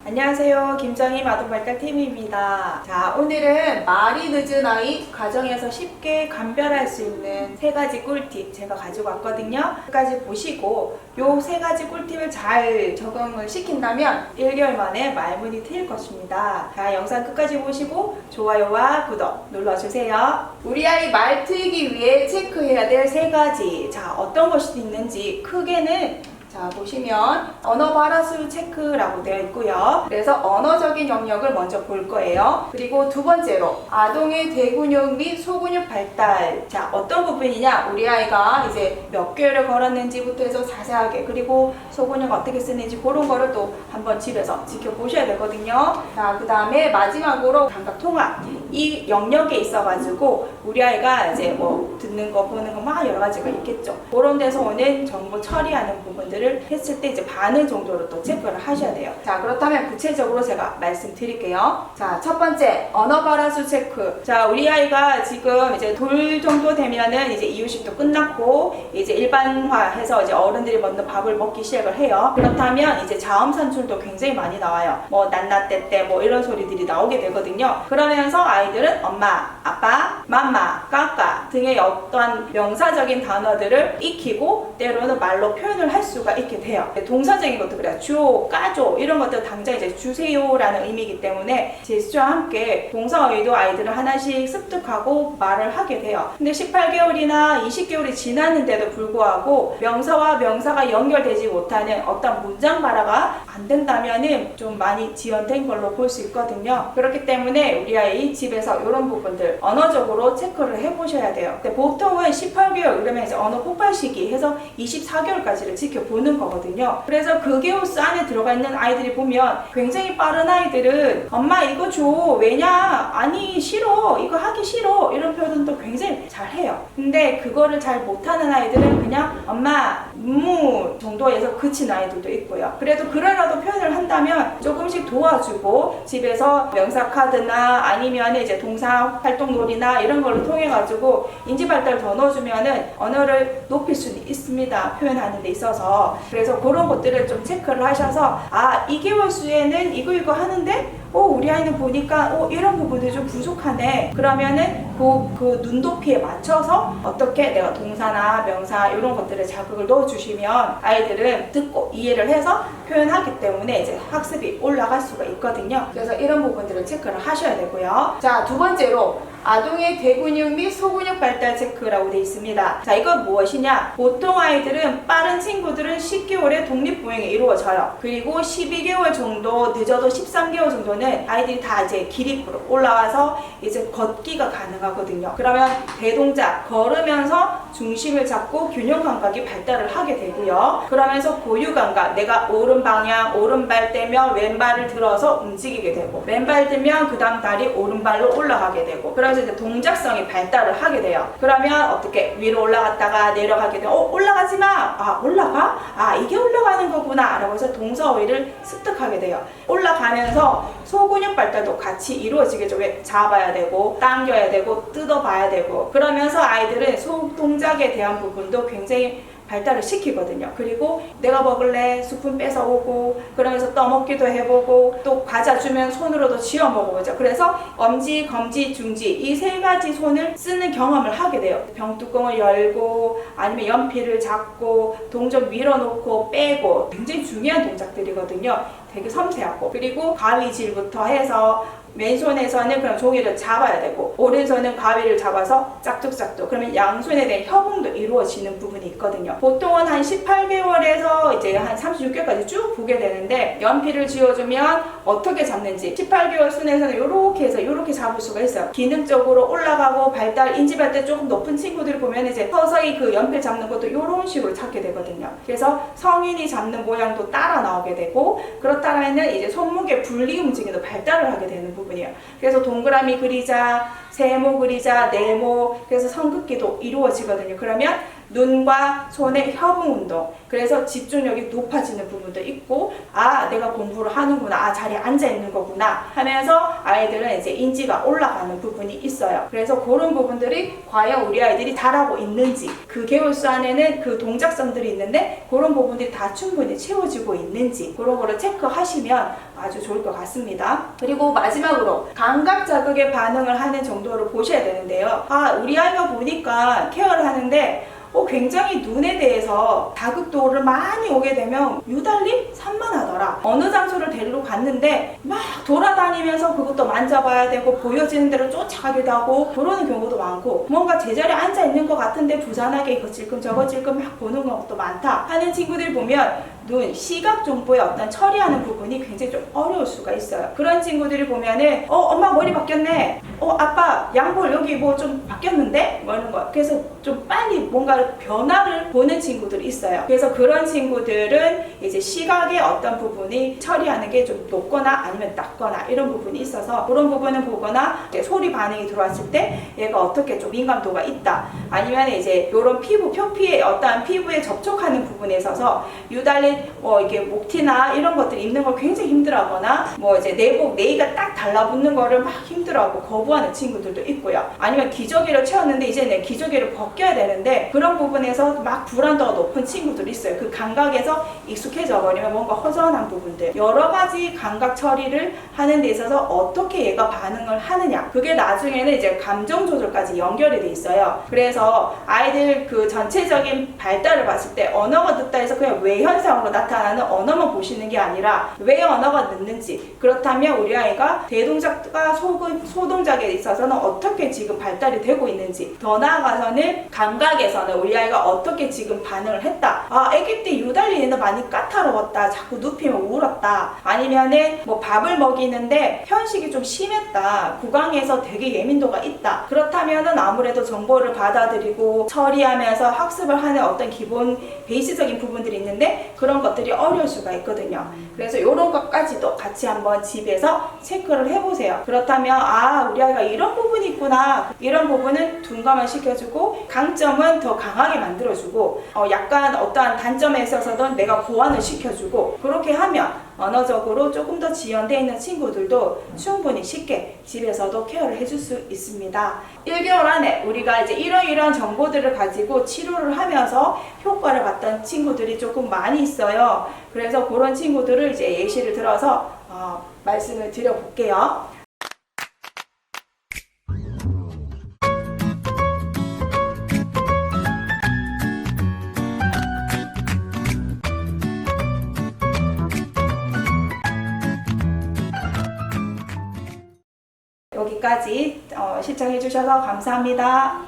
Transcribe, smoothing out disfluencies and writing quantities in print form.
안녕하세요. 김정희 마동발달TV입니다. 자, 오늘은 말이 늦은 아이 가정에서 쉽게 감별할 수 있는 3가지 꿀팁 제가 가지고 왔거든요. 끝까지 보시고 요 3가지 꿀팁을 잘 적용을 시킨다면 1개월 만에 말문이 트일 것입니다. 자, 영상 끝까지 보시고 좋아요와 구독 눌러주세요. 우리 아이 말 트이기 위해 체크해야 될 3가지. 자, 어떤 것이 있는지 크게는 자, 보시면 언어 발화수 체크라고 되어 있고요. 그래서 언어적인 영역을 먼저 볼 거예요. 그리고 두 번째로 아동의 대근육 및 소근육 발달. 자, 어떤 부분이냐? 우리 아이가 이제 몇 개월을 걸었는지부터 해서 자세하게, 그리고 소근육 어떻게 쓰는지 그런 거를 또 한번 집에서 지켜보셔야 되거든요. 자, 그 다음에 마지막으로 감각 통합. 이 영역에 있어가지고 우리 아이가 이제 뭐 듣는 거 보는 거 막 여러 가지가 있겠죠. 그런 데서 오는 정보 처리하는 부분들을 했을 때 이제 반응 정도로 또 체크를 하셔야 돼요. 자, 그렇다면 구체적으로 제가 말씀드릴게요. 자, 첫 번째 언어 발화수 체크. 자, 우리 아이가 지금 이제 돌 정도 되면은 이제 이유식도 끝났고 이제 일반화해서 이제 어른들이 먼저 밥을 먹기 시작을 해요. 그렇다면 이제 자음 산출도 굉장히 많이 나와요. 뭐 낫낫떼떼 뭐 이런 소리들이 나오게 되거든요. 그러면서 아이들은 엄마, 아빠, 맘마, 까까 등의 어떠한 명사적인 단어들을 익히고 때로는 말로 표현을 할 수가 있게 돼요. 동사적인 것도 그래요. 줘, 까줘 이런 것들 당장 이제 주세요라는 의미이기 때문에 제스처와 함께 동사어휘도 아이들은 하나씩 습득하고 말을 하게 돼요. 근데 18개월이나 20개월이 지났는데도 불구하고 명사와 명사가 연결되지 못하는 어떤 문장 발화가 안 된다면은 좀 많이 지연된 걸로 볼 수 있거든요. 그렇기 때문에 우리 아이 집에서 이런 부분들 언어적으로 체크를 해보셔야 돼요. 근데 보통은 18개월 그러면 이제 언어 폭발 시기 해서 24개월까지를 지켜보는 거거든요. 그래서 그 개월수 안에 들어가 있는 아이들이 보면 굉장히 빠른 아이들은 엄마 이거 줘, 왜냐, 아니 싫어, 이거 하기 싫어 이런 표현도 굉장히 잘해요. 근데 그거를 잘 못하는 아이들은 그냥 엄마 정도에서 그친 아이들도 있고요. 그래도 그래라도 표현을 한다면 조금씩 도와주고 집에서 명사 카드나 아니면 이제 동사 활동놀이나 이런 걸로 통해 가지고 인지 발달 더 넣어주면은 언어를 높일 수는 있습니다. 표현하는 데 있어서. 그래서 그런 것들을 좀 체크를 하셔서 아, 2개월 수에는 이거 하는데 우리 아이는 보니까 이런 부분들이 좀 부족하네. 그러면은 그 눈높이에 맞춰서 어떻게 내가 동사나 명사 이런 것들에 자극을 넣어주시면 아이들은 듣고 이해를 해서 표현하기 때문에 이제 학습이 올라갈 수가 있거든요. 그래서 이런 부분들을 체크를 하셔야 되고요. 자, 두 번째로 아동의 대근육 및 소근육 발달 체크라고 되어 있습니다. 자, 이건 무엇이냐? 보통 아이들은 빠른 친구들은 10개월에 독립보행이 이루어져요. 그리고 12개월 정도, 늦어도 13개월 정도는 아이들이 다 이제 기립으로 올라와서 이제 걷기가 가능하거든요. 그러면 대동작, 걸으면서 중심을 잡고 균형 감각이 발달을 하게 되고요. 그러면서 고유 감각, 내가 오른 방향, 오른발 떼면 왼발을 들어서 움직이게 되고, 왼발 들면 그 다음 다리 오른발로 올라가게 되고, 그러면서 이제 동작성이 발달을 하게 돼요. 그러면 어떻게 위로 올라갔다가 내려가게 되고, 올라가지 마! 아, 올라가? 아, 이게 올라가는 거구나! 라고 해서 동사어휘를 습득하게 돼요. 올라가면서 소근육 발달도 같이 이루어지게 좀 잡아야 되고, 당겨야 되고, 뜯어봐야 되고, 그러면서 아이들은 동작에 대한 부분도 굉장히 발달을 시키거든요. 그리고 내가 먹을래? 스푼 뺏어오고, 그러면서 떠먹기도 해보고, 또 과자 주면 손으로도 쥐어 먹어보죠. 그래서 엄지, 검지, 중지 이 3가지 손을 쓰는 경험을 하게 돼요. 병뚜껑을 열고 아니면 연필을 잡고 동전 밀어놓고 빼고 굉장히 중요한 동작들이거든요. 되게 섬세하고, 그리고 가위질부터 해서 왼손에서는 그럼 종이를 잡아야 되고 오른손은 가위를 잡아서 짝뚝짝뚝, 그러면 양손에 대한 협응도 이루어지는 부분이 있거든요. 보통은 한 18개월에서 이제 한 36개월까지 쭉 보게 되는데 연필을 쥐어주면 어떻게 잡는지 18개월 순에서는 이렇게 해서 이렇게 잡을 수가 있어요. 기능적으로 올라가고 발달, 인지 발달 조금 높은 친구들이 보면 이제 서서히 그 연필 잡는 것도 이런 식으로 찾게 되거든요. 그래서 성인이 잡는 모양도 따라 나오게 되고, 그렇다면 이제 손목의 분리 움직임도 발달을 하게 되는 부분이에요. 그래서 동그라미 그리자, 세모 그리자, 네모, 그래서 성긋기도 이루어지거든요. 그러면 눈과 손의 협응 운동, 그래서 집중력이 높아지는 부분도 있고, 아, 내가 공부를 하는구나, 아, 자리에 앉아 있는 거구나 하면서 아이들은 이제 인지가 올라가는 부분이 있어요. 그래서 그런 부분들이 과연 우리 아이들이 잘하고 있는지, 그 개월수 안에는 그 동작성들이 있는데 그런 부분들이 다 충분히 채워지고 있는지 그런 거를 체크하시면 아주 좋을 것 같습니다. 그리고 마지막으로 감각 자극에 반응을 하는 정도를 보셔야 되는데요. 아, 우리 아이가 보니까 케어를 하는데 굉장히 눈에 대해서 자극도를 많이 오게 되면 유달리 산만하더라. 어느 장소를 데리러 갔는데 막 돌아다니면서 그것도 만져봐야 되고 보여지는 대로 쫓아가기도 하고 그러는 경우도 많고, 뭔가 제자리에 앉아 있는 것 같은데 부산하게 이거 찔끔 저거 찔끔 막 보는 것도 많다 하는 친구들 보면 눈, 시각 정보의 어떤 처리하는 부분이 굉장히 좀 어려울 수가 있어요. 그런 친구들이 보면은 엄마 머리 바뀌었네, 아빠 양볼 여기 뭐 좀 바뀌었는데 뭐 이런 거, 그래서 좀 빨리 뭔가 변화를 보는 친구들이 있어요. 그래서 그런 친구들은 이제 시각의 어떤 부분이 처리하는 게 좀 높거나 아니면 낮거나 이런 부분이 있어서 그런 부분을 보거나, 이제 소리 반응이 들어왔을 때 얘가 어떻게 좀 민감도가 있다, 아니면 이제 이런 피부 표피의 어떠한 피부에 접촉하는 부분에 있어서 유달리 이게 목티나 이런 것들이 입는 걸 굉장히 힘들어하거나, 뭐 이제 내복 네이가 딱 달라붙는 거를 막 힘들어하고 거부하는 친구들도 있고요. 아니면 기저귀를 채웠는데 이제 내 기저귀를 벗겨야 되는데 그런 부분에서 막 불안도가 높은 친구들이 있어요. 그 감각에서 익숙해져 버리면 뭔가 허전한 부분들, 여러 가지 감각 처리를 하는 데 있어서 어떻게 얘가 반응을 하느냐, 그게 나중에는 이제 감정 조절까지 연결이 돼 있어요. 그래서 아이들 그 전체적인 발달을 봤을 때 언어가 늦다 해서 그냥 외현상으로 나타나는 언어만 보시는 게 아니라 왜 언어가 늦는지, 그렇다면 우리 아이가 대동작과 소동작에 있어서는 어떻게 지금 발달이 되고 있는지, 더 나아가서는 감각에서는 우리 아이가 어떻게 지금 반응을 했다, 아, 아기 때 유달리 얘는 많이 까다로웠다, 자꾸 눕히면 울었다, 아니면은 뭐 밥을 먹이는데 편식이 좀 심했다, 구강에서 되게 예민도가 있다, 그렇다면은 아무래도 정보를 받아들이고 처리하면서 학습을 하는 어떤 기본 베이스적인 부분들이 있는데 그런 것들이 어려울 수가 있거든요. 그래서 이런 것까지도 같이 한번 집에서 체크를 해보세요. 그렇다면 아, 우리 아이가 이런 부분이 있구나, 이런 부분은 둔감을 시켜주고 강점은 더 강하게 만들어주고, 약간 어떠한 단점에 있어서도 내가 보완을 시켜주고, 그렇게 하면 언어적으로 조금 더 지연되어 있는 친구들도 충분히 쉽게 집에서도 케어를 해줄 수 있습니다. 1개월 안에 우리가 이제 이러이러한 정보들을 가지고 치료를 하면서 효과를 봤던 친구들이 조금 많이 있어요. 그래서 그런 친구들을 이제 예시를 들어서 말씀을 드려볼게요. 여기까지 시청해 주셔서 감사합니다.